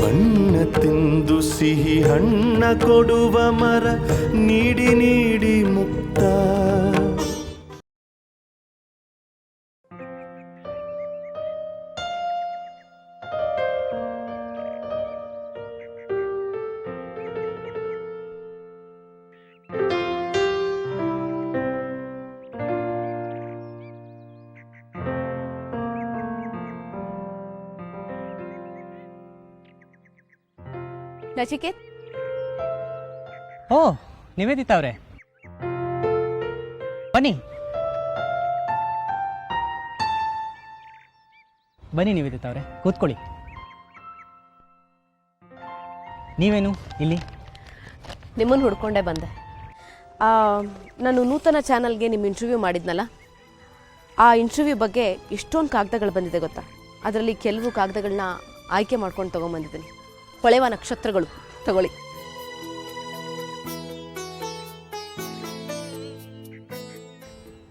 ಬಣ್ಣ ತಿಂದು ಸಿಹಿ ಹಣ್ಣ ಕೊಡುವ ಮರ ನೀಡಿ ನೀಡಿ ಮುಕ್ತ. ನಚಿಕೇತ್, ಓ ನಿವೇದಿತಾ ಅವರೇ, ಬನ್ನಿ ಬನ್ನಿ ನಿವೇದಿತಾ ಅವರೇ, ಕೂತ್ಕೊಳ್ಳಿ. ನೀವೇನು ಇಲ್ಲಿ? ನಿಮ್ಮನ್ನು ಹುಡ್ಕೊಂಡೇ ಬಂದೆ. ನಾನು ನೂತನ ಚಾನಲ್ಗೆ ನಿಮ್ಮ ಇಂಟರ್ವ್ಯೂ ಮಾಡಿದ್ನಲ್ಲ, ಆ ಇಂಟರ್ವ್ಯೂ ಬಗ್ಗೆ ಎಷ್ಟೊಂದು ಕಾಗದಗಳು ಬಂದಿದೆ ಗೊತ್ತಾ? ಅದರಲ್ಲಿ ಕೆಲವು ಕಾಗದಗಳನ್ನ ಆಯ್ಕೆ ಮಾಡ್ಕೊಂಡು ತೊಗೊಂಬಂದಿದ್ದೀನಿ. ಹೊಳೆವ ನಕ್ಷತ್ರಗಳು ತಗೊಳ್ಳಿ.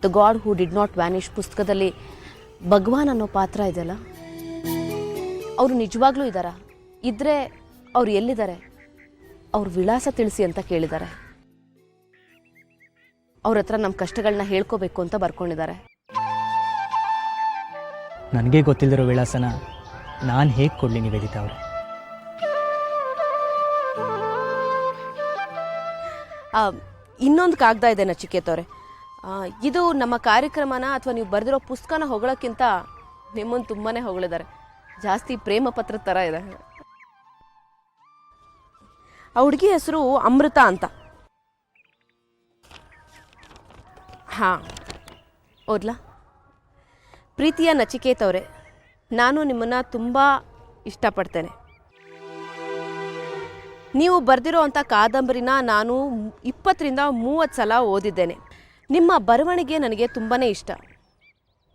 The God who did not Vanish ಪುಸ್ತಕದಲ್ಲಿ ಭಗವಾನ್ ಅನ್ನೋ ಪಾತ್ರ ಇದೆಯಲ್ಲ, ಅವರು ನಿಜವಾಗ್ಲೂ ಇದ್ದಾರಾ? ಇದ್ರೆ ಅವ್ರು ಎಲ್ಲಿದ್ದಾರೆ? ಅವ್ರ ವಿಳಾಸ ತಿಳಿಸಿ ಅಂತ ಕೇಳಿದ್ದಾರೆ. ಅವ್ರ ಹತ್ರ ನಮ್ಮ ಕಷ್ಟಗಳನ್ನ ಹೇಳ್ಕೋಬೇಕು ಅಂತ ಬರ್ಕೊಂಡಿದ್ದಾರೆ. ನನಗೆ ಗೊತ್ತಿಲ್ಲದಿರೋ ವಿಳಾಸನ ನಾನು ಹೇಗೆ ಕೊಡಲಿ ನಿವೇದಿತಾ ಅವರೇ? ಇನ್ನೊಂದು ಕಾಗದ ಇದೆ ನಚಿಕೇತ್ ಅವರೇ. ಇದು ನಮ್ಮ ಕಾರ್ಯಕ್ರಮನ ಅಥವಾ ನೀವು ಬರೆದಿರೋ ಪುಸ್ತಕನ ಹೊಗಳೋಕ್ಕಿಂತ ನಿಮ್ಮನ್ನು ತುಂಬಾ ಹೊಗಳಿದ್ದಾರೆ. ಜಾಸ್ತಿ ಪ್ರೇಮ ಪತ್ರದ ಥರ ಇದೆ. ಆ ಹುಡುಗಿ ಹೆಸರು ಅಮೃತ ಅಂತ. ಹಾಂ, ಓದ್ಲಾ? ಪ್ರೀತಿಯ ನಚಿಕೇತ್ ಅವರೇ, ನಾನು ನಿಮ್ಮನ್ನು ತುಂಬ ಇಷ್ಟಪಡ್ತೇನೆ. ನೀವು ಬರೆದಿರೋ ಅಂಥ ಕಾದಂಬರಿನ ನಾನು 20ರಿಂದ 30 ಸಲ ಓದಿದ್ದೇನೆ. ನಿಮ್ಮ ಬರವಣಿಗೆ ನನಗೆ ತುಂಬಾ ಇಷ್ಟ.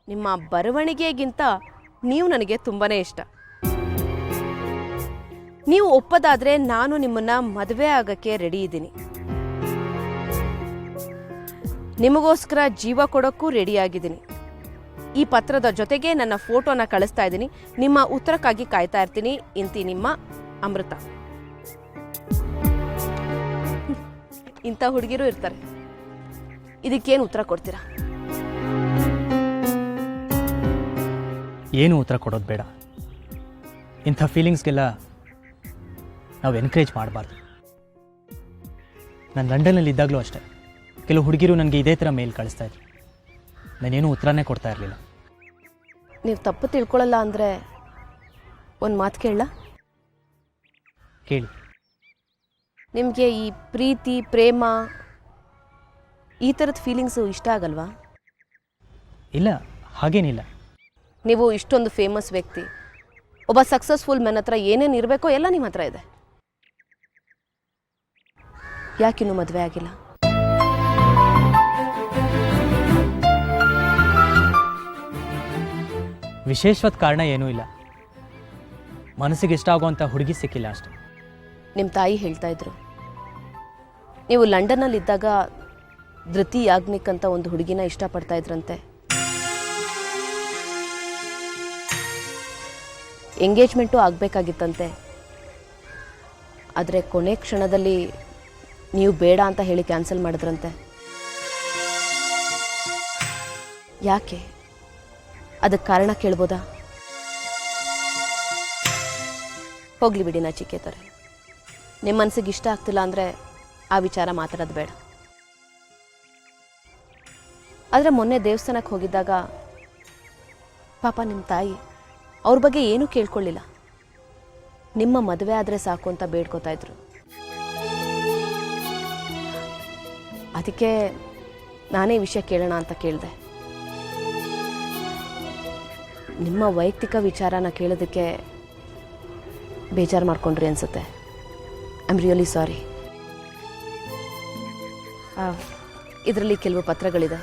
ನಿಮ್ಮ ಬರವಣಿಗೆಗಿಂತ ನೀವು ನನಗೆ ತುಂಬಾ ಇಷ್ಟ. ನೀವು ಒಪ್ಪದಾದರೆ ನಾನು ನಿಮ್ಮನ್ನು ಮದುವೆ ಆಗೋಕ್ಕೆ ರೆಡಿ ಇದ್ದೀನಿ. ನಿಮಗೋಸ್ಕರ ಜೀವ ಕೊಡೋಕ್ಕೂ ರೆಡಿಯಾಗಿದ್ದೀನಿ. ಈ ಪತ್ರದ ಜೊತೆಗೆ ನನ್ನ ಫೋಟೋನ ಕಳಿಸ್ತಾ ಇದ್ದೀನಿ. ನಿಮ್ಮ ಉತ್ತರಕ್ಕಾಗಿ ಕಾಯ್ತಾ ಇರ್ತೀನಿ. ಇಂತಿ ನಿಮ್ಮ ಅಮೃತ. ಇಂಥ ಹುಡುಗಿರು ಇರ್ತಾರೆ. ಇದಕ್ಕೇನು ಉತ್ತರ ಕೊಡ್ತೀರಾ? ಏನು ಉತ್ತರ ಕೊಡೋದು ಬೇಡ. ಇಂಥ ಫೀಲಿಂಗ್ಸ್ಗೆಲ್ಲ ನಾವು ಎನ್ಕರೇಜ್ ಮಾಡಬಾರ್ದು. ನಾನು ಲಂಡನ್ನಲ್ಲಿ ಇದ್ದಾಗಲೂ ಅಷ್ಟೇ ಕೆಲವು ಹುಡುಗಿರು ನನಗೆ ಇದೇ ಥರ ಮೇಲ್ ಕಳಿಸ್ತಾ ಇದ್ರು. ನಾನೇನು ಉತ್ತರನೇ ಕೊಡ್ತಾ ಇರಲಿಲ್ಲ. ನೀವು ತಪ್ಪು ತಿಳ್ಕೊಳ್ಳಲ್ಲ ಅಂದರೆ ಒಂದು ಮಾತು ಕೇಳಲ್ಲ? ಕೇಳಿ. ನಿಮಗೆ ಈ ಪ್ರೀತಿ, ಪ್ರೇಮ, ಈ ಥರದ ಫೀಲಿಂಗ್ಸು ಇಷ್ಟ ಆಗಲ್ವಾ? ಇಲ್ಲ, ಹಾಗೇನಿಲ್ಲ. ನೀವು ಇಷ್ಟೊಂದು ಫೇಮಸ್ ವ್ಯಕ್ತಿ, ಒಬ್ಬ ಸಕ್ಸಸ್ಫುಲ್ ಮೆನ್ ಹತ್ರ ಏನೇನು ಇರಬೇಕೋ ಎಲ್ಲ ನಿಮ್ಮ ಹತ್ರ ಇದೆ. ಯಾಕಿನ್ನೂ ಮದುವೆ ಆಗಿಲ್ಲ? ವಿಶೇಷವಾದ ಕಾರಣ ಏನೂ ಇಲ್ಲ. ಮನಸ್ಸಿಗೆ ಇಷ್ಟ ಆಗುವಂಥ ಹುಡುಗಿ ಸಿಕ್ಕಿಲ್ಲ ಅಷ್ಟೆ. ನಿಮ್ಮ ತಾಯಿ ಹೇಳ್ತಾ ಇದ್ರು, ನೀವು ಲಂಡನ್ನಲ್ಲಿದ್ದಾಗ ಧೃತಿ ಯಾಜ್ಞಿಕ್ ಅಂತ ಒಂದು ಹುಡುಗಿನ ಇಷ್ಟಪಡ್ತಾ ಇದ್ರಂತೆ. ಎಂಗೇಜ್ಮೆಂಟು ಆಗಬೇಕಾಗಿತ್ತಂತೆ. ಆದರೆ ಕೊನೆ ಕ್ಷಣದಲ್ಲಿ ನೀವು ಬೇಡ ಅಂತ ಹೇಳಿ ಕ್ಯಾನ್ಸಲ್ ಮಾಡಿದ್ರಂತೆ. ಯಾಕೆ? ಅದಕ್ಕೆ ಕಾರಣ ಕೇಳ್ಬೋದಾ? ಹೋಗ್ಲಿ ಬಿಡಿ ನಚಿಕೇತರೆ, ನಿಮ್ಮ ಮನಸ್ಸಿಗೆ ಇಷ್ಟ ಆಗ್ತಿಲ್ಲ ಅಂದರೆ ಆ ವಿಚಾರ ಮಾತಾಡೋದು ಬೇಡ. ಆದರೆ ಮೊನ್ನೆ ದೇವಸ್ಥಾನಕ್ಕೆ ಹೋಗಿದ್ದಾಗ ಪಾಪ ನಿಮ್ಮ ತಾಯಿ ಅವ್ರ ಬಗ್ಗೆ ಏನೂ ಕೇಳ್ಕೊಳ್ಳಿಲ್ಲ. ನಿಮ್ಮ ಮದುವೆ ಆದರೆ ಸಾಕು ಅಂತ ಬೇಡ್ಕೋತಾ ಇದ್ರು. ಅದಕ್ಕೆ ನಾನೇ ವಿಷಯ ಕೇಳೋಣ ಅಂತ ಕೇಳಿದೆ. ನಿಮ್ಮ ವೈಯಕ್ತಿಕ ವಿಚಾರನ ಕೇಳೋದಕ್ಕೆ ಬೇಜಾರು ಮಾಡ್ಕೊಂಡ್ರಿ ಅನಿಸುತ್ತೆ. I am really sorry. ಇದರಲ್ಲಿ ಕೆಲವು ಪತ್ರಗಳಿದೆ.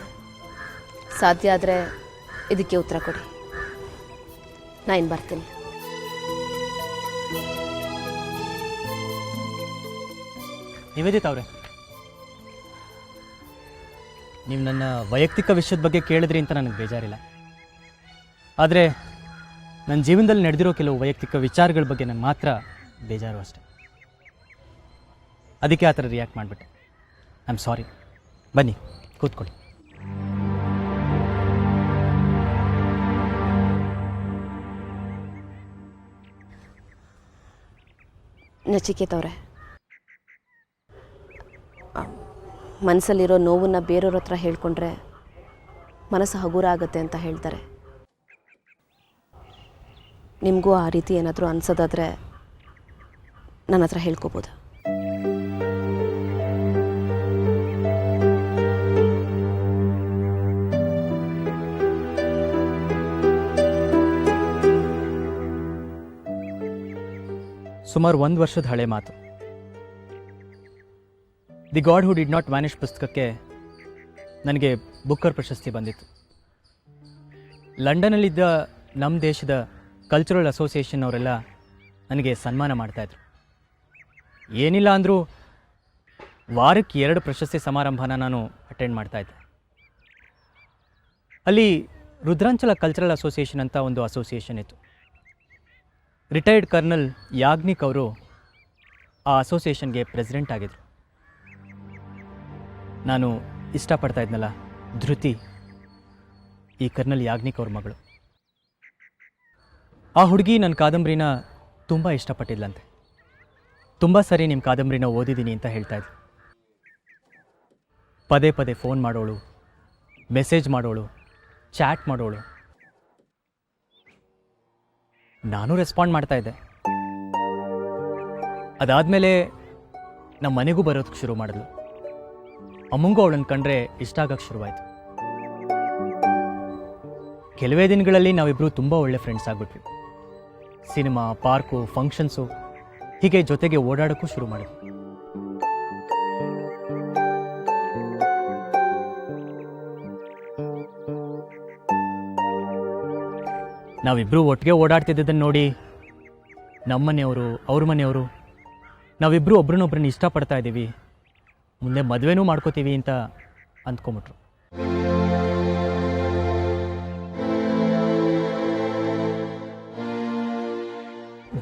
ಸಾಧ್ಯ ಆದರೆ ಇದಕ್ಕೆ ಉತ್ತರ ಕೊಡಿ. ನಾನು ಬರ್ತೀನಿ. ನಿವೇದಿತಾ ಅವರೇ, ನೀವು ನನ್ನ ವೈಯಕ್ತಿಕ ವಿಷಯದ ಬಗ್ಗೆ ಕೇಳಿದ್ರಿ ಅಂತ ನನಗೆ ಬೇಜಾರಿಲ್ಲ. ಆದರೆ ನನ್ನ ಜೀವನದಲ್ಲಿ ನಡೆದಿರೋ ಕೆಲವು ವೈಯಕ್ತಿಕ ವಿಚಾರಗಳ ಬಗ್ಗೆ ನಾನು ಮಾತ್ರ ಬೇಜಾರು ಅಷ್ಟೆ. ಅದಕ್ಕೆ ಆ ಥರ ರಿಯಾಕ್ಟ್ ಮಾಡಿಬಿಟ್ಟೆ. ಐ ಆಮ್ ಸಾರಿ. ಬನ್ನಿ ಕೂತ್ಕೊಳ್ಳಿ. ನಚಿಕೇತ್ ಅವರೇ, ಮನಸ್ಸಲ್ಲಿರೋ ನೋವನ್ನು ಬೇರೆಯವ್ರ ಹತ್ರ ಹೇಳ್ಕೊಂಡ್ರೆ ಮನಸ್ಸು ಹಗುರ ಆಗುತ್ತೆ ಅಂತ ಹೇಳ್ತಾರೆ. ನಿಮಗೂ ಆ ರೀತಿ ಏನಾದರೂ ಅನ್ಸೋದಾದರೆ ನನ್ನ ಹತ್ರ ಹೇಳ್ಕೊಬೋದು. ಸುಮಾರು 1 ವರ್ಷದ ಹಳೆ ಮಾತು. The God who did not Vanish ಪುಸ್ತಕಕ್ಕೆ ನನಗೆ ಬುಕ್ಕರ್ ಪ್ರಶಸ್ತಿ ಬಂದಿತ್ತು. ಲಂಡನ್ನಲ್ಲಿದ್ದ ನಮ್ಮ ದೇಶದ ಕಲ್ಚರಲ್ ಅಸೋಸಿಯೇಷನ್ ಅವರೆಲ್ಲ ನನಗೆ ಸನ್ಮಾನ ಮಾಡ್ತಾಯಿದ್ರು. ಏನಿಲ್ಲ ಅಂದರೂ ವಾರಕ್ಕೆ 2 ಪ್ರಶಸ್ತಿ ಸಮಾರಂಭನ ನಾನು ಅಟೆಂಡ್ ಮಾಡ್ತಾಯಿದ್ದೆ. ಅಲ್ಲಿ ರುದ್ರಾಂಚಲ ಕಲ್ಚರಲ್ ಅಸೋಸಿಯೇಷನ್ ಅಂತ ಒಂದು ಅಸೋಸಿಯೇಷನ್ ಇತ್ತು. ರಿಟೈರ್ಡ್ ಕರ್ನಲ್ ಯಾಜ್ಞಿಕ್ ಅವರು ಆ ಅಸೋಸಿಯೇಷನ್ಗೆ ಪ್ರೆಸಿಡೆಂಟ್ ಆಗಿದ್ರು. ನಾನು ಇಷ್ಟಪಡ್ತಾ ಇದ್ನಲ್ಲ ಧೃತಿ, ಈ ಕರ್ನಲ್ ಯಾಜ್ಞಿಕ್ ಅವ್ರ ಮಗಳು. ಆ ಹುಡುಗಿ ನನ್ನ ಕಾದಂಬರಿನ ತುಂಬ ಇಷ್ಟಪಟ್ಟಿದ್ಲಂತೆ. ತುಂಬ ಸರಿ ನಿಮ್ಮ ಕಾದಂಬರಿನ ಓದಿದ್ದೀನಿ ಅಂತ ಹೇಳ್ತಾ ಇದ್ಲು. ಪದೇ ಪದೇ ಫೋನ್ ಮಾಡೋಳು, ಮೆಸೇಜ್ ಮಾಡೋಳು, ಚಾಟ್ ಮಾಡೋಳು. ನಾನು ರೆಸ್ಪಾಂಡ್ ಮಾಡ್ತಾ ಇದ್ದೆ. ಅದಾದಮೇಲೆ ನಮ್ಮ ಮನೆಗೂ ಬರೋದಕ್ಕೆ ಶುರು ಮಾಡಿದ್ಲು. ಅಮ್ಮಂಗೂ ಅವಳನ್ನು ಕಂಡ್ರೆ ಇಷ್ಟ ಆಗಕ್ಕೆ ಶುರುವಾಯಿತು. ಕೆಲವೇ ದಿನಗಳಲ್ಲಿ ನಾವಿಬ್ಬರು ತುಂಬ ಒಳ್ಳೆ ಫ್ರೆಂಡ್ಸ್ ಆಗಿಬಿಟ್ವಿ. ಸಿನಿಮಾ, ಪಾರ್ಕು, ಫಂಕ್ಷನ್ಸು ಹೀಗೆ ಜೊತೆಗೆ ಓಡಾಡೋಕ್ಕೂ ಶುರು ಮಾಡಿದ್ವಿ. ನಾವಿಬ್ಬರು ಒಟ್ಟಿಗೆ ಓಡಾಡ್ತಿದ್ದದನ್ನು ನೋಡಿ ನಮ್ಮನೆಯವರು, ಅವ್ರ ಮನೆಯವರು ನಾವಿಬ್ಬರು ಒಬ್ರನ್ನೊಬ್ರನ್ನ ಇಷ್ಟಪಡ್ತಾ ಇದ್ದೀವಿ, ಮುಂದೆ ಮದುವೆನೂ ಮಾಡ್ಕೋತೀವಿ ಅಂತ ಅಂದ್ಕೊಂಬಿಟ್ರು.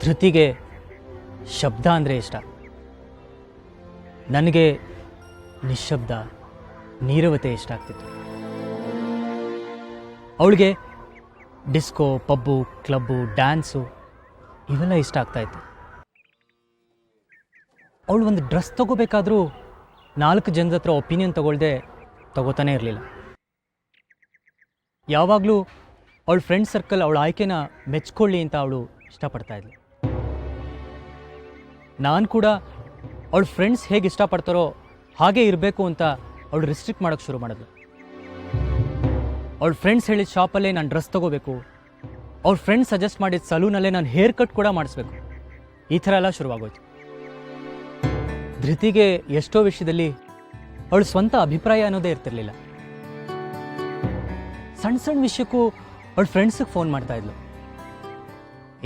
ಧೃತಿಗೆ ಶಬ್ದ ಅಂದರೆ ಇಷ್ಟ. ನನಗೆ ನಿಶ್ಶಬ್ದ, ನೀರವತೆ ಇಷ್ಟ ಆಗ್ತಿತ್ತು. ಅವಳಿಗೆ ಡಿಸ್ಕೋ, ಪಬ್ಬು, ಕ್ಲಬ್ಬು, ಡ್ಯಾನ್ಸು ಇವೆಲ್ಲ ಇಷ್ಟ ಆಗ್ತಾಯಿತ್ತು. ಅವಳು ಒಂದು ಡ್ರೆಸ್ ತೊಗೋಬೇಕಾದ್ರೂ 4 ಜನದ ಹತ್ರ ಒಪಿನಿಯನ್ ತೊಗೊಳ್ದೆ ತಗೋತಾನೆ ಇರಲಿಲ್ಲ. ಯಾವಾಗಲೂ ಅವಳ ಫ್ರೆಂಡ್ ಸರ್ಕಲ್ ಅವಳ ಆಯ್ಕೆನ ಮೆಚ್ಕೊಳ್ಳಿ ಅಂತ ಅವಳು ಇಷ್ಟಪಡ್ತಾ ಇದ್ಲು. ನಾನು ಕೂಡ ಅವಳ ಫ್ರೆಂಡ್ಸ್ ಹೇಗೆ ಇಷ್ಟಪಡ್ತಾರೋ ಹಾಗೆ ಇರಬೇಕು ಅಂತ ಅವಳು ರಿಸ್ಟ್ರಿಕ್ಟ್ ಮಾಡೋಕ್ಕೆ ಶುರು ಮಾಡಿದ್ಲು. ಅವಳ ಫ್ರೆಂಡ್ಸ್ ಹೇಳಿದ ಶಾಪಲ್ಲೇ ನಾನು ಡ್ರೆಸ್ ತೊಗೋಬೇಕು, ಅವ್ರ ಫ್ರೆಂಡ್ಸ್ ಸಜೆಸ್ಟ್ ಮಾಡಿದ ಸಲೂನಲ್ಲೇ ನಾನು ಹೇರ್ ಕಟ್ ಕೂಡ ಮಾಡಿಸ್ಬೇಕು, ಈ ಥರ ಎಲ್ಲ ಶುರುವಾಗೋಯ್ತು. ಧೃತಿಗೆ ಎಷ್ಟೋ ವಿಷಯದಲ್ಲಿ ಅವಳ ಸ್ವಂತ ಅಭಿಪ್ರಾಯ ಅನ್ನೋದೇ ಇರ್ತಿರ್ಲಿಲ್ಲ. ಸಣ್ಣ ಸಣ್ಣ ವಿಷಯಕ್ಕೂ ಅವಳ ಫ್ರೆಂಡ್ಸಿಗೆ ಫೋನ್ ಮಾಡ್ತಾ ಇದ್ಲು.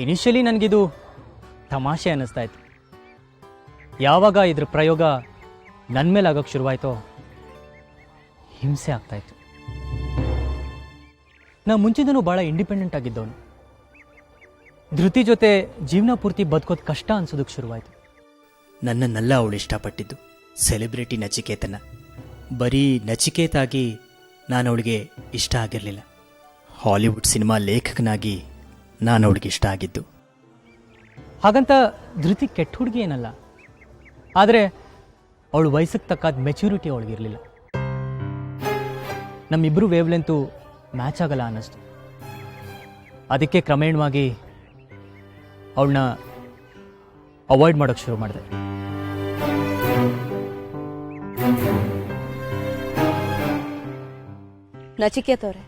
ಇನಿಷಿಯಲಿ ನನಗಿದು ತಮಾಷೆ ಅನ್ನಿಸ್ತಾ ಇತ್ತು. ಯಾವಾಗ ಇದ್ರ ಪ್ರಯೋಗ ನನ್ನ ಮೇಲೆ ಆಗೋಕ್ಕೆ ಶುರುವಾಯಿತೋ ಹಿಂಸೆ ಆಗ್ತಾಯಿತ್ತು. ನಾ ಮುಂಚಿಂದನೂ ಭಾಳ ಇಂಡಿಪೆಂಡೆಂಟ್ ಆಗಿದ್ದವನು. ಧೃತಿ ಜೊತೆ ಜೀವನ ಪೂರ್ತಿ ಬದುಕೋದು ಕಷ್ಟ ಅನ್ಸೋದಕ್ಕೆ ಶುರುವಾಯಿತು. ನನ್ನನ್ನೆಲ್ಲ ಅವಳು ಇಷ್ಟಪಟ್ಟಿದ್ದು ಸೆಲೆಬ್ರಿಟಿ ನಚಿಕೇತನ. ಬರೀ ನಚಿಕೇತಾಗಿ ನಾನು ಅವಳಿಗೆ ಇಷ್ಟ ಆಗಿರಲಿಲ್ಲ, ಹಾಲಿವುಡ್ ಸಿನಿಮಾ ಲೇಖಕನಾಗಿ ನಾನು ಅವಳಿಗೆ ಇಷ್ಟ ಆಗಿದ್ದು. ಹಾಗಂತ ಧೃತಿ ಕೆಟ್ಟ ಹುಡುಗಿ ಏನಲ್ಲ, ಆದರೆ ಅವಳು ವಯಸ್ಸಿಗೆ ತಕ್ಕಾದ ಮೆಚ್ಯೂರಿಟಿ ಅವಳಿಗಿರಲಿಲ್ಲ. ನಮ್ಮಿಬ್ಬರು ವೇವ್ಲೆಂತು ಮ್ಯಾಚ್ ಆಗಲ್ಲ ಅನ್ನಿಸ್ತು. ಅದಕ್ಕೆ ಕ್ರಮೇಣವಾಗಿ ಅವಳನ್ನ ಅವಾಯ್ಡ್ ಮಾಡೋಕ್ಕೆ ಶುರು ಮಾಡಿದೆ. ನಚಿಕೇತ್ ಅವರೇ,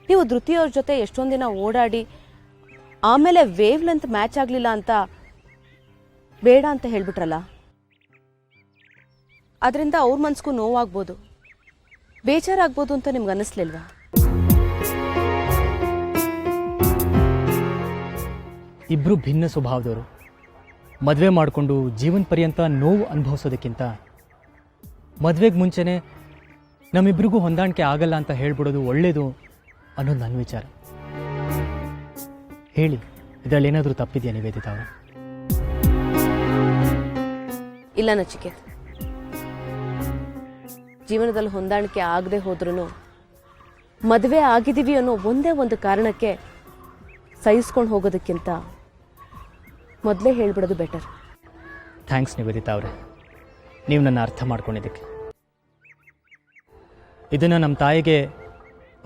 ನೀವು ಧೃತಿಯವ್ರ ಜೊತೆ ಎಷ್ಟೊಂದು ದಿನ ಓಡಾಡಿ ಆಮೇಲೆ ವೇವ್ ಲೆಂತ್ ಮ್ಯಾಚ್ ಆಗಲಿಲ್ಲ ಅಂತ ಬೇಡ ಅಂತ ಹೇಳ್ಬಿಟ್ರಲ್ಲ, ಅದರಿಂದ ಅವ್ರ ಮನ್ಸಿಗೂ ನೋವಾಗ್ಬೋದು, ಬೇಜಾರಾಗ್ಬೋದು ಅಂತ ನಿಮ್ಗೆ ಅನ್ನಿಸ್ಲಿಲ್ವಾ? ಇಬ್ಬರು ಭಿನ್ನ ಸ್ವಭಾವದವರು. ಮದುವೆ ಮಾಡಿಕೊಂಡು ಜೀವನ ಪರ್ಯಂತ ನೋವು ಅನುಭವಿಸೋದಕ್ಕಿಂತ ಮದುವೆಗೆ ಮುಂಚೆನೇ ನಮ್ಮಿಬ್ರಿಗೂ ಹೊಂದಾಣಿಕೆ ಆಗಲ್ಲ ಅಂತ ಹೇಳ್ಬಿಡೋದು ಒಳ್ಳೆಯದು ಅನ್ನೋದು ನನ್ನ ವಿಚಾರ. ಹೇಳಿ, ಇದರಲ್ಲಿ ಏನಾದರೂ ತಪ್ಪಿದೆಯಾ ನಿವೇದಿತಾ ಅವರೇ? ಇಲ್ಲ ನಚಿಕೇತ್, ಜೀವನದಲ್ಲಿ ಹೊಂದಾಣಿಕೆ ಆಗದೆ ಹೋದ್ರೂ ಮದುವೆ ಆಗಿದ್ದೀವಿ ಅನ್ನೋ ಒಂದೇ ಒಂದು ಕಾರಣಕ್ಕೆ ಸಹಿಸ್ಕೊಂಡು ಹೋಗೋದಕ್ಕಿಂತ ಮೊದಲೇ ಹೇಳ್ಬಿಡೋದು ಬೆಟರ್. ಥ್ಯಾಂಕ್ಸ್ ನಿವೇದಿತಾ ಅವರೇ, ನೀವು ನನ್ನ ಅರ್ಥ ಮಾಡ್ಕೊಂಡಿದ್ದಕ್ಕೆ. ಇದನ್ನು ನಮ್ಮ ತಾಯಿಗೆ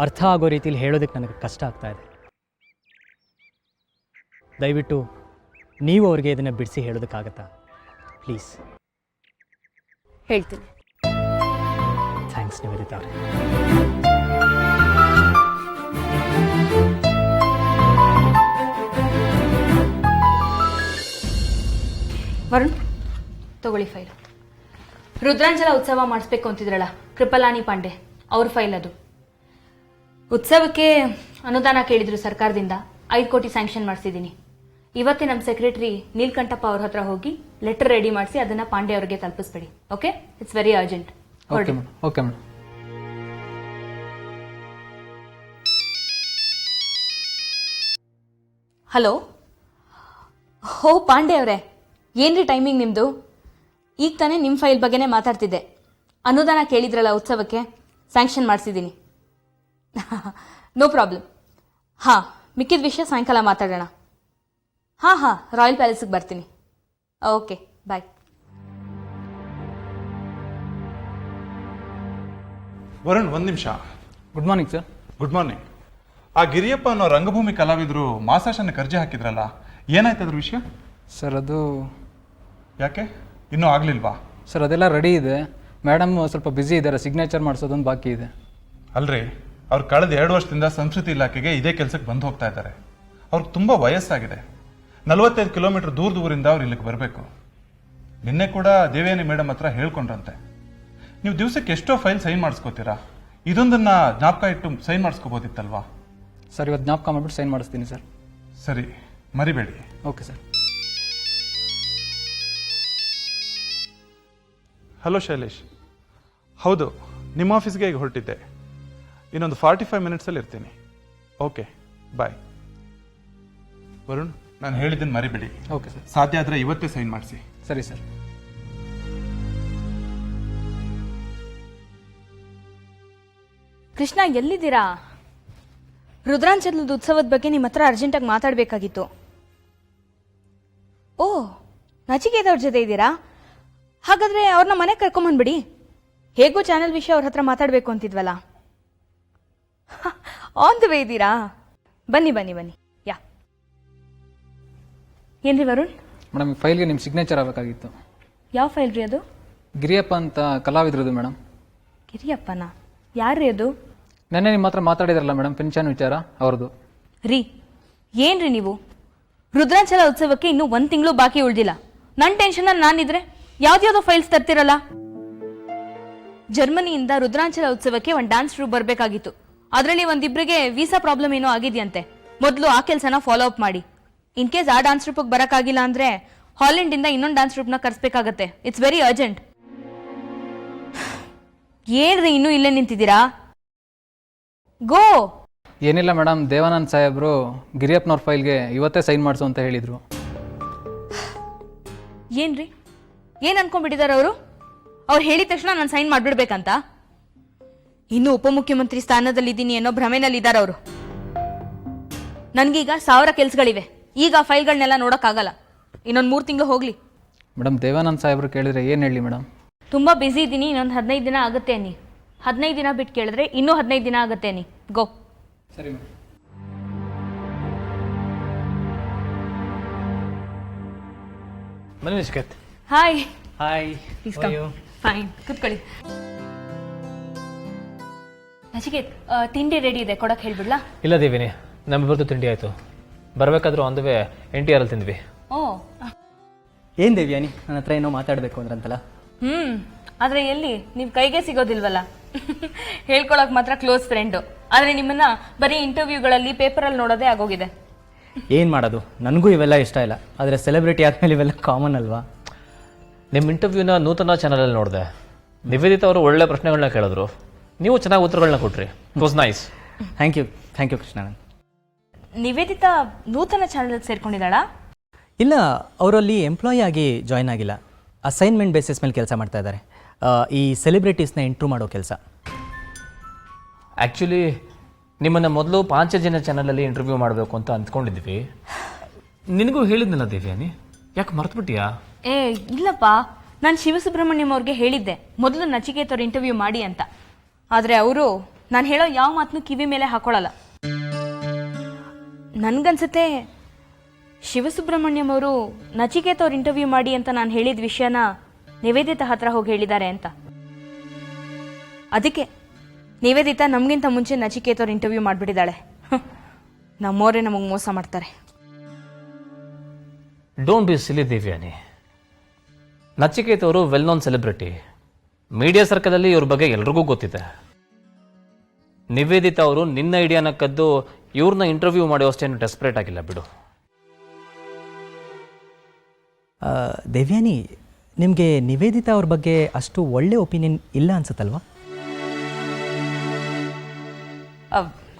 ಅರ್ಥ ಆಗೋ ರೀತಿಯಲ್ಲಿ ಹೇಳೋದಕ್ಕೆ ನನಗೆ ಕಷ್ಟ ಆಗ್ತಾ ಇದೆ. ದಯವಿಟ್ಟು ನೀವು ಅವ್ರಿಗೆ ಇದನ್ನು ಬಿಡಿಸಿ ಹೇಳೋದಕ್ಕಾಗತ್ತಾ ಪ್ಲೀಸ್? ಹೇಳ್ತೀನಿ. ಥ್ಯಾಂಕ್ಸ್ ನಿವೇದಿತಾ ಅವರೇ. ವರುಣ್, ತಗೊಳ್ಳಿ ಫೈಲ್. ರುದ್ರಾಂಜಲ ಉತ್ಸವ ಮಾಡಿಸ್ಬೇಕು ಅಂತಿದ್ರಲ್ಲ, ಕೃಪಲಾನಿ ಪಾಂಡೆ ಅವ್ರ ಫೈಲ್ ಅದು. ಉತ್ಸವಕ್ಕೆ ಅನುದಾನ ಕೇಳಿದ್ರು ಸರ್ಕಾರದಿಂದ, 5 ಕೋಟಿ ಸ್ಯಾಂಕ್ಷನ್ ಮಾಡಿಸಿದ್ದೀನಿ. ಇವತ್ತೇ ನಮ್ಮ ಸೆಕ್ರೆಟರಿ ನೀಲ್ಕಂಠಪ್ಪ ಅವ್ರ ಹತ್ರ ಹೋಗಿ ಲೆಟರ್ ರೆಡಿ ಮಾಡಿಸಿ ಅದನ್ನ ಪಾಂಡೆ ಅವ್ರಿಗೆ ತಲುಪಿಸ್ಬೇಡಿ. Okay, it's very urgent. Okay madam. Hello, ಹೋ ಪಾಂಡೆ ಅವರೇ, ಏನ್ರಿ ಟೈಮಿಂಗ್ ನಿಮ್ಮದು? ಈಗ ತಾನೇ ನಿಮ್ಮ ಫೈಲ್ ಬಗ್ಗೆನೇ ಮಾತಾಡ್ತಿದ್ದೆ. ಅನುದಾನ ಕೇಳಿದ್ರಲ್ಲ ಉತ್ಸವಕ್ಕೆ, ಸ್ಯಾಂಕ್ಷನ್ ಮಾಡಿಸಿದ್ದೀನಿ. No problem. ಹಾಂ, ಮಿಕ್ಕಿದ ವಿಷಯ ಸಾಯಂಕಾಲ ಮಾತಾಡೋಣ. ಹಾಂ, ರಾಯಲ್ ಪ್ಯಾಲೇಸಿಗೆ ಬರ್ತೀನಿ. ಓಕೆ, ಬಾಯ್. ವರುಣ್, ಒಂದು ನಿಮಿಷ. Good morning sir. Good morning. ಆ ಗಿರಿಯಪ್ಪ ಅನ್ನೋ ರಂಗಭೂಮಿ ಕಲಾವಿದರು ಮಾಸಾಶನ ಅರ್ಜಿ ಹಾಕಿದ್ರಲ್ಲ, ಏನಾಯ್ತು ಅದ್ರ ವಿಷಯ? ಸರ್ ಅದು ಯಾಕೆ ಇನ್ನೂ ಆಗಲಿಲ್ವಾ? ಸರ್ ಅದೆಲ್ಲ ರೆಡಿ ಇದೆ. ಮೇಡಮ್ ಸ್ವಲ್ಪ ಬ್ಯುಸಿ ಇದ್ದಾರೆ, ಸಿಗ್ನೇಚರ್ ಮಾಡಿಸೋದೊಂದು ಬಾಕಿ ಇದೆ. ಅಲ್ರಿ, ಅವ್ರು ಕಳೆದ 2 ವರ್ಷದಿಂದ ಸಂಸ್ಕೃತಿ ಇಲಾಖೆಗೆ ಇದೇ ಕೆಲಸಕ್ಕೆ ಬಂದು ಹೋಗ್ತಾ ಇದ್ದಾರೆ. ಅವ್ರಿಗೆ ತುಂಬ ವಯಸ್ಸಾಗಿದೆ. 45 ಕಿಲೋಮೀಟರ್ ದೂರದಿಂದ ಅವ್ರು ಇಲ್ಲಿಗೆ ಬರಬೇಕು. ನಿನ್ನೆ ಕೂಡ ದೇವಯಾನಿ ಮೇಡಮ್ ಹತ್ರ ಹೇಳ್ಕೊಂಡ್ರಂತೆ. ನೀವು ದಿವಸಕ್ಕೆ ಎಷ್ಟೋ ಫೈಲ್ ಸೈನ್ ಮಾಡಿಸ್ಕೋತೀರಾ, ಇದೊಂದನ್ನು ಜ್ಞಾಪಕ ಇಟ್ಟು ಸೈನ್ ಮಾಡಿಸ್ಕೋಬೋದಿತ್ತಲ್ವಾ? ಸರ್ ಇವತ್ತು ಜ್ಞಾಪಕ ಮಾಡಿಬಿಟ್ಟು ಸೈನ್ ಮಾಡಿಸ್ತೀನಿ ಸರ್. ಸರಿ, ಮರಿಬೇಡಿ. Okay sir. ಹಲೋ ಶೈಲೇಶ್. ಹೌದು, ನಿಮ್ಮ ಆಫೀಸ್ಗೆ ಈಗ ಹೊರಟಿದ್ದೆ. ಇನ್ನೊಂದು 45 ಮಿನಿಟ್ಸಲ್ಲಿ ಇರ್ತೀನಿ. ಓಕೆ, ಬಾಯ್. ವರುಣ್, ನಾನು ಹೇಳಿದ್ದನ್ನು ಮರಿಬೇಡಿ. Okay sir. ಸಾಧ್ಯ ಆದರೆ ಇವತ್ತೇ ಸೈನ್ ಮಾಡಿಸಿ. ಸರಿ ಸರ್. ಕೃಷ್ಣ, ಎಲ್ಲಿದ್ದೀರಾ? ರುದ್ರಾಂಚಲದ ಉತ್ಸವದ ಬಗ್ಗೆ ನಿಮ್ಮ ಹತ್ರ ಅರ್ಜೆಂಟಾಗಿ ಮಾತಾಡಬೇಕಾಗಿತ್ತು. ಓ, ನಚಿಕೇತವ್ರ ಜೊತೆ ಇದ್ದೀರಾ? ಹಾಗಾದ್ರೆ ಅವ್ರನ್ನ ಮನೆಗೆ ಕರ್ಕೊಂಬಂದ್ಬಿಡಿ. ಹೇಗೋ ಚಾನೆಲ್ ವಿಷಯ ಅವ್ರ ಹತ್ರ ಮಾತಾಡಬೇಕು ಅಂತಿದ್ವಲ್ಲ. ಆನ್ ದ ವೇ ಇದ್ದೀರಾ? ಬನ್ನಿ ಬನ್ನಿ ಬನ್ನಿ. ಯಾ, ಏನ್ರಿ ವರುಣ್? ಮೇಡಮ್, ಫೈಲ್ಗೆ ನಿಮ್ಮ ಸಿಗ್ನೇಚರ್ ಆಗಬೇಕಾಗಿತ್ತು. ಯಾವ ಫೈಲ್ ರೀ ಅದು? ಗಿರಿಯಪ್ಪ ಅಂತ ಕಲಾವಿದ್ರದು ಮೇಡಮ್. ಗಿರಿಯಪ್ಪನ? ಯಾರ್ರೀ ಅದು? ನೆನ್ನೆ ನಿಮ್ಮ ಹತ್ರ ಮಾತಾಡಿದ್ರಲ್ಲ ಮೇಡಮ್, ಪೆನ್ಷನ್ ವಿಚಾರ ಅವ್ರದ್ದು. ರೀ, ಏನ್ರಿ ನೀವು? ರುದ್ರಾಂಚಲ ಉತ್ಸವಕ್ಕೆ ಇನ್ನೂ 1 ತಿಂಗಳು ಬಾಕಿ ಉಳಿದಿಲ್ಲ. ನನ್ನ ಟೆನ್ಷನಲ್ಲಿ ನಾನಿದ್ರೆ ಯಾವ್ದ್ಯಾವ್ದೋ ಫೈಲ್ಸ್ ತರ್ತಿರಲ್ಲ. ಜರ್ಮನಿಯಿಂದ ರುದ್ರಾಂಚಲ ಉತ್ಸವಕ್ಕೆ ಒಂದು ಡ್ಯಾನ್ಸ್ ಟ್ರೂಪ್ ಬರಬೇಕಾಗಿತ್ತು. ಅದರಲ್ಲಿ ಒಂದಿಬ್ಬರಿಗೆ ವೀಸಾ ಪ್ರಾಬ್ಲಮ್ ಏನೋ ಆಗಿದೆಯಂತೆ. ಮೊದಲು ಆ ಕೆಲಸನ ಫಾಲೋ ಅಪ್ ಮಾಡಿ. ಇನ್ ಕೇಸ್ ಆ ಡ್ಯಾನ್ಸ್ ಟ್ರೂಪಿಗೆ ಬರೋಕ್ಕಾಗಿಲ್ಲ ಅಂದ್ರೆ ಹಾಲೆಂಡಿಂದ ಇನ್ನೊಂದು ಡ್ಯಾನ್ಸ್ ಟ್ರೂಪ್ನ ಕರೆಸ್ಬೇಕಾಗತ್ತೆ. It's very urgent. ಏನ್ರಿ ಇನ್ನೂ ಇಲ್ಲೇ ನಿಂತಿದ್ದೀರಾ? ಗೋ. ಏನಿಲ್ಲ ಮೇಡಮ್, ದೇವಾನಂದ್ ಸಾಹೇಬರು ಗಿರಿಯಪ್ಪನವ್ರ ಫೈಲ್ಗೆ ಇವತ್ತೇ ಸೈನ್ ಮಾಡಿಸು ಅಂತ ಹೇಳಿದರು. ಏನ್ರಿ, ಏನ್ ಅನ್ಕೊಂಡ್ಬಿಟ್ಟಿದ್ದಾರೆ ಅವರು? ಅವ್ರು ಹೇಳಿದ ತಕ್ಷಣ ನಾನು ಸೈನ್ ಮಾಡ್ಬಿಡ್ಬೇಕಂತ? ಇನ್ನು ಉಪಮುಖ್ಯಮಂತ್ರಿ ಸ್ಥಾನದಲ್ಲಿದ್ದೀನಿ ಅನ್ನೋ ಭ್ರಮೆನಲ್ಲಿ ಇದ್ದಾರೆ ಅವರು. ನನ್ಗೀಗ 1000 ಕೆಲಸಗಳಿವೆ. ಈಗ ಆ ಫೈಲ್ಗಳನ್ನೆಲ್ಲ ನೋಡೋಕ್ಕಾಗಲ್ಲ. ಇನ್ನೊಂದು 3 ತಿಂಗಳು ಹೋಗ್ಲಿ. ಮೇಡಮ್, ದೇವಾನಂದ್ ಸಾಹೇಬರು ಕೇಳಿದ್ರೆ ಏನು ಹೇಳಿ ಮೇಡಮ್? ತುಂಬಾ ಬ್ಯುಸಿ ಇದ್ದೀನಿ, ಇನ್ನೊಂದು 15 ದಿನ ಆಗುತ್ತೆ ಅನ್ನಿ. 15 ದಿನ ಬಿಟ್ಟು ಕೇಳಿದ್ರೆ ಇನ್ನೂ 15 ದಿನ ಆಗುತ್ತೆ ಅನ್ನಿ. ಗೋ. ಸರಿ ಮೇಡಮ್. ಬನ್ನಿ ನಚಿಕೇತ್. ಹಾಯ್. ಹಾಯ್. ಫೈನ್, ಕೂತ್ಕೊಳ್ಳಿ. ನಚಿಕೇತ್, ತಿಂಡಿ ರೆಡಿ ಇದೆ, ಕೊಡಕ್ಕೆ ಹೇಳ್ಬಿಡ್ಲಾ? ಇಲ್ಲ ದೇವಿನಿ, ನಮ್ಮಿಬ್ಬರದ್ದು ತಿಂಡಿ ಆಯಿತು. ಬರಬೇಕಾದ್ರೂ ಆನ್ ದ ವೇ NTR ಅಲ್ಲಿ ತಿಂದ್ವಿ. ಓ, ಏನು ದೇವ್ಯಾನಿ, ನನ್ನ ಹತ್ರ ಏನೋ ಮಾತಾಡಬೇಕು ಅಂದ್ರಂತಲ್ಲ? ಆದ್ರೆ ಎಲ್ಲಿ, ನೀವು ಕೈಗೆ ಸಿಗೋದಿಲ್ವಲ್ಲ. ಹೇಳ್ಕೊಳಕ್ ಮಾತ್ರ ಕ್ಲೋಸ್ ಫ್ರೆಂಡು, ಆದ್ರೆ ನಿಮ್ಮನ್ನ ಬರೀ ಇಂಟರ್ವ್ಯೂಗಳಲ್ಲಿ ಪೇಪರಲ್ಲಿ ನೋಡೋದೇ ಆಗೋಗಿದೆ. ಏನು ಮಾಡೋದು, ನನಗೂ ಇವೆಲ್ಲ ಇಷ್ಟ ಇಲ್ಲ. ಆದರೆ ಸೆಲೆಬ್ರಿಟಿ ಆದಮೇಲೆ ಇವೆಲ್ಲ ಕಾಮನ್ ಅಲ್ವಾ? ನಿಮ್ಮ ಇಂಟರ್ವ್ಯೂನ ನೂತನ ಚಾನಲಲ್ಲಿ ನೋಡಿದೆ. ನಿವೇದಿತಾ ಅವರು ಒಳ್ಳೆ ಪ್ರಶ್ನೆಗಳನ್ನ ಕೇಳಿದ್ರು, ನೀವು ಚೆನ್ನಾಗಿ ಉತ್ತರಗಳನ್ನ ಕೊಟ್ರಿ. It was nice. Thank you Krishnanand. Nivedita ನೂತನ ಚಾನಲ್ ಸೇರ್ಕೊಂಡಿದ್ದಾಳಾ? ಇಲ್ಲ, ಅವರಲ್ಲಿ ಎಂಪ್ಲಾಯಿ ಆಗಿ ಜಾಯ್ನ್ ಆಗಿಲ್ಲ. ಅಸೈನ್ಮೆಂಟ್ ಬೇಸಿಸ್ ಮೇಲೆ ಕೆಲಸ ಮಾಡ್ತಾ ಇದ್ದಾರೆ. ಈ ಸೆಲೆಬ್ರಿಟೀಸ್ನ ಇಂಟ್ರೂ ಮಾಡೋ ಕೆಲಸ. ಆ್ಯಕ್ಚುಲಿ ನಿಮ್ಮನ್ನು ಮೊದಲು ಪಾಂಚಜನ್ಯ ಚಾನಲಲ್ಲಿ ಇಂಟರ್ವ್ಯೂ ಮಾಡಬೇಕು ಅಂತ ಅಂದ್ಕೊಂಡಿದ್ವಿ. ನಿನಗೂ ಹೇಳಿದ್ನಲ್ಲ ದೇವ್ಯಾನಿ, ಯಾಕೆ ಮರ್ತುಬಿಟ್ಟಿಯಾ? ಏ ಇಲ್ಲಪ್ಪ, ನಾನು ಶಿವಸುಬ್ರಹ್ಮಣ್ಯಂ ಅವ್ರಿಗೆ ಹೇಳಿದ್ದೆ ಮೊದಲು ನಚಿಕೇತ್ ಅವ್ರ ಇಂಟರ್ವ್ಯೂ ಮಾಡಿ ಅಂತ. ಆದರೆ ಅವರು ನಾನು ಹೇಳೋ ಯಾವ ಮಾತನ್ನು ಕಿವಿ ಮೇಲೆ ಹಾಕೊಳ್ಳಲ್ಲ. ನನಗನ್ಸುತ್ತೆ ಶಿವಸುಬ್ರಹ್ಮಣ್ಯಂ ಅವರು ನಚಿಕೇತ್ ಅವ್ರ ಇಂಟರ್ವ್ಯೂ ಮಾಡಿ ಅಂತ ನಾನು ಹೇಳಿದ ವಿಷಯನ ನಿವೇದಿತಾ ಹತ್ರ ಹೋಗಿ ಹೇಳಿದ್ದಾರೆ ಅಂತ. ಅದಕ್ಕೆ ನಿವೇದಿತಾ ನಮಗಿಂತ ಮುಂಚೆ ನಚಿಕೇತ್ ಅವ್ರ ಇಂಟರ್ವ್ಯೂ ಮಾಡಿಬಿಟ್ಟಿದ್ದಾಳೆ. ನಮ್ಮವರೇ ನಮಗೆ ಮೋಸ ಮಾಡ್ತಾರೆ. Don't be silly Devyani. Nachiket ಅವರು ವೆಲ್ ನೋನ್ ಸೆಲೆಬ್ರಿಟಿ. ಮೀಡಿಯಾ ಸರ್ಕಲಲ್ಲಿ ಇವ್ರ ಬಗ್ಗೆ ಎಲ್ರಿಗೂ ಗೊತ್ತಿದೆ. ನಿವೇದಿತಾ ಅವರು ನಿನ್ನ ಐಡಿಯಾನ ಕದ್ದು ಇವ್ರನ್ನ ಇಂಟರ್ವ್ಯೂ ಮಾಡುವಷ್ಟೇನು ಡೆಸ್ಪರೇಟ್ ಆಗಿಲ್ಲ ಬಿಡು. ದೇವ್ಯಾನಿ, ನಿಮಗೆ ನಿವೇದಿತಾ ಅವ್ರ ಬಗ್ಗೆ ಅಷ್ಟು ಒಳ್ಳೆ ಒಪಿನಿಯನ್ ಇಲ್ಲ ಅನ್ಸುತ್ತಲ್ವಾ?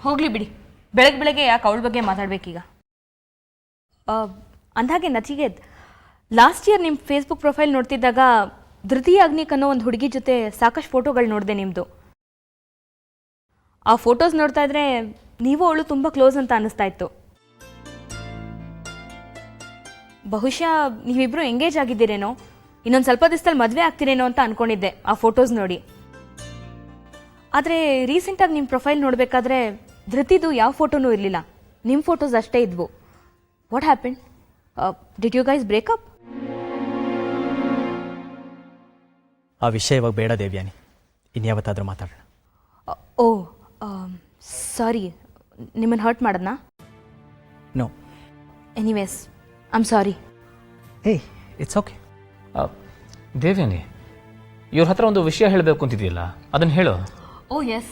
ಹೋಗ್ಲಿ ಬಿಡಿ, ಬೆಳಗ್ಗೆ ಯಾಕೆ ಅವಳ ಬಗ್ಗೆ ಮಾತಾಡ್ಬೇಕೀಗ? ಅಂದಾಗೆ ನಚಿಕೇತ್, ಲಾಸ್ಟ್ ಇಯರ್ ನಿಮ್ಮ ಫೇಸ್ಬುಕ್ ಪ್ರೊಫೈಲ್ ನೋಡ್ತಿದ್ದಾಗ ಧೃತಿ ಅಗ್ನಿಕ್ ಅನ್ನೋ ಒಂದು ಹುಡುಗಿ ಜೊತೆ ಸಾಕಷ್ಟು ಫೋಟೋಗಳು ನೋಡಿದೆ ನಿಮ್ಮದು. ಆ ಫೋಟೋಸ್ ನೋಡ್ತಾ ಇದ್ರೆ ನೀವು ಅವಳು ತುಂಬ ಕ್ಲೋಸ್ ಅಂತ ಅನ್ನಿಸ್ತಾ ಇತ್ತು. ಬಹುಶಃ ನೀವಿಬ್ರು ಎಂಗೇಜ್ ಆಗಿದ್ದೀರೇನೋ, ಇನ್ನೊಂದು ಸ್ವಲ್ಪ ದಿವಸದಲ್ಲಿ ಮದುವೆ ಆಗ್ತೀರೇನೋ ಅಂತ ಅನ್ಕೊಂಡಿದ್ದೆ ಆ ಫೋಟೋಸ್ ನೋಡಿ. ಆದರೆ ರೀಸೆಂಟಾಗಿ ನಿಮ್ಮ ಪ್ರೊಫೈಲ್ ನೋಡಬೇಕಾದ್ರೆ ಧೃತಿದು ಯಾವ ಫೋಟೋನೂ ಇರಲಿಲ್ಲ, ನಿಮ್ಮ ಫೋಟೋಸ್ ಅಷ್ಟೇ ಇದ್ವು. What happen? Did you guys breakup? ಆ ವಿಷಯ ಇವಾಗ ಬೇಡ ದೇವ್ಯಾನಿ, ಇನ್ಯಾವತ್ತಾದರೂ ಮಾತಾಡೋಣ. ಓ ಸಾರಿ, ನಿಮ್ಮನ್ನು ಹರ್ಟ್ ಮಾಡದ್ನಾ? No. Anyways I am sorry. Hey, it's okay. Devyani, ಇವ್ರ ಹತ್ರ ಒಂದು ವಿಷಯ ಹೇಳಬೇಕು ಅಂತಿದೆಯಲ್ಲ, ಅದನ್ನು ಹೇಳು. ಓ ಎಸ್.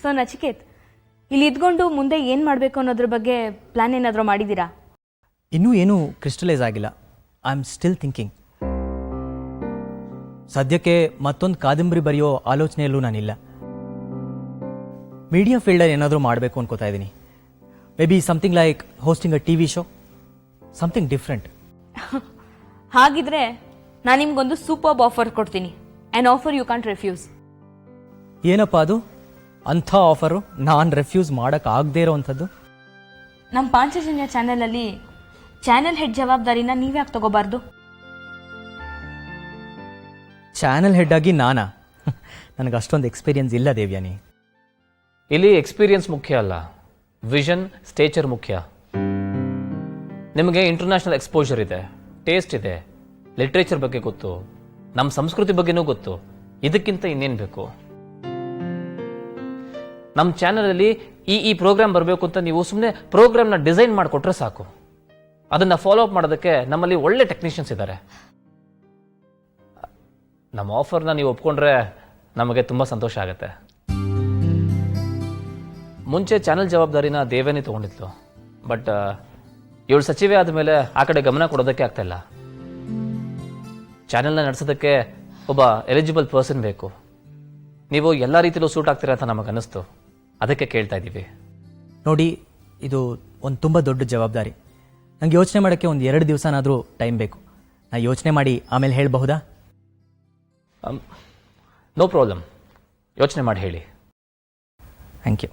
ಸೊ ನಚಿಕೇತ್, ಇಲ್ಲಿ ಇದ್ಕೊಂಡು ಮುಂದೆ ಏನು ಮಾಡಬೇಕು ಅನ್ನೋದ್ರ ಬಗ್ಗೆ ಪ್ಲ್ಯಾನ್ ಏನಾದರೂ ಮಾಡಿದ್ದೀರಾ? ಇನ್ನೂ ಏನೂ ಕ್ರಿಸ್ಟಲೈಸ್ ಆಗಿಲ್ಲ. I am still thinking. ಸದ್ಯಕ್ಕೆ ಮತ್ತೊಂದು ಕಾದಂಬರಿ ಬರೆಯೋ ಆಲೋಚನೆಯಲ್ಲೂ ನಾನಿಲ್ಲ. ಮೀಡಿಯಾ ಫೀಲ್ಡಲ್ಲಿ ಏನಾದರೂ ಮಾಡಬೇಕು ಅನ್ಕೋತಾ ಇದ್ದೀನಿ. Maybe something like hosting a TV show, something different. ಹಾಗಿದ್ರೆ ನಾನು ನಿಮ್ಗೊಂದು ಸೂಪರ್ಬ್ ಆಫರ್ ಕೊಡ್ತೀನಿ. An offer you can't refuse. ಏನಪ್ಪ ಅದು? ಅಂಥ ಆಫರು ನಾನು ರೆಫ್ಯೂಸ್ ಮಾಡೋಕ್ಕಾಗದೇ ಇರೋವಂಥದ್ದು? ನಮ್ಮ ಪಾಂಚಜನ್ಯ ಚಾನೆಲಲ್ಲಿ ಚಾನೆಲ್ ಹೆಡ್ ಜವಾಬ್ದಾರಿನ ನೀವ್ಯಾಕೆ ತಗೋಬಾರ್ದು? ಚಾನೆಲ್ ಹೆಡ್ ಆಗಿ ನಾನಾ? ನನಗೆ ಅಷ್ಟೊಂದು ಎಕ್ಸ್ಪೀರಿಯನ್ಸ್ ಇಲ್ಲ ದೇವ್ಯಾನಿ. ಇಲ್ಲಿ ಎಕ್ಸ್ಪೀರಿಯನ್ಸ್ ಮುಖ್ಯ ಅಲ್ಲ, ವಿಷನ್, ಸ್ಟೇಚರ್ ಮುಖ್ಯ. ನಿಮಗೆ ಇಂಟರ್ನ್ಯಾಷನಲ್ ಎಕ್ಸ್ಪೋಜರ್ ಇದೆ, ಟೇಸ್ಟ್ ಇದೆ, ಲಿಟ್ರೇಚರ್ ಬಗ್ಗೆ ಗೊತ್ತು, ನಮ್ಮ ಸಂಸ್ಕೃತಿ ಬಗ್ಗೆನೂ ಗೊತ್ತು. ಇದಕ್ಕಿಂತ ಇನ್ನೇನು ಬೇಕು? ನಮ್ಮ ಚಾನಲಲ್ಲಿ ಈ ಪ್ರೋಗ್ರಾಮ್ ಬರಬೇಕು ಅಂತ ನೀವು ಸುಮ್ಮನೆ ಪ್ರೋಗ್ರಾಮ್ನ ಡಿಸೈನ್ ಮಾಡಿಕೊಟ್ರೆ ಸಾಕು. ಅದನ್ನು ಫಾಲೋ ಅಪ್ ಮಾಡೋದಕ್ಕೆ ನಮ್ಮಲ್ಲಿ ಒಳ್ಳೆ ಟೆಕ್ನಿಷಿಯನ್ಸ್ ಇದ್ದಾರೆ. ನಮ್ಮ ಆಫರ್ನ ನೀವು ಒಪ್ಕೊಂಡ್ರೆ ನಮಗೆ ತುಂಬ ಸಂತೋಷ ಆಗುತ್ತೆ. ಮುಂಚೆ ಚಾನೆಲ್ ಜವಾಬ್ದಾರಿನ ದೇವೇನಿ ತೊಗೊಂಡಿದ್ಲು, ಬಟ್ ಇವಳು ಸಚಿವೆ ಆದಮೇಲೆ ಆ ಕಡೆ ಗಮನ ಕೊಡೋದಕ್ಕೆ ಆಗ್ತಾಯಿಲ್ಲ. ಚಾನೆಲ್ನ ನಡೆಸೋದಕ್ಕೆ ಒಬ್ಬ ಎಲಿಜಿಬಲ್ ಪರ್ಸನ್ ಬೇಕು. ನೀವು ಎಲ್ಲ ರೀತಿಯಲ್ಲೂ ಸೂಟ್ ಆಗ್ತೀರಾ ಅಂತ ನಮಗೆ ಅನ್ನಿಸ್ತು, ಅದಕ್ಕೆ ಕೇಳ್ತಾ ಇದ್ದೀವಿ. ನೋಡಿ, ಇದು ಒಂದು ತುಂಬ ದೊಡ್ಡ ಜವಾಬ್ದಾರಿ. ನನಗೆ ಯೋಚನೆ ಮಾಡೋಕ್ಕೆ ಒಂದು 2 ದಿವಸನಾದರೂ ಟೈಮ್ ಬೇಕು. ನಾನು ಯೋಚನೆ ಮಾಡಿ ಆಮೇಲೆ ಹೇಳಬಹುದಾ? ನೋ ಪ್ರಾಬ್ಲಮ್, ಯೋಚನೆ ಮಾಡಿ ಹೇಳಿ. Thank you.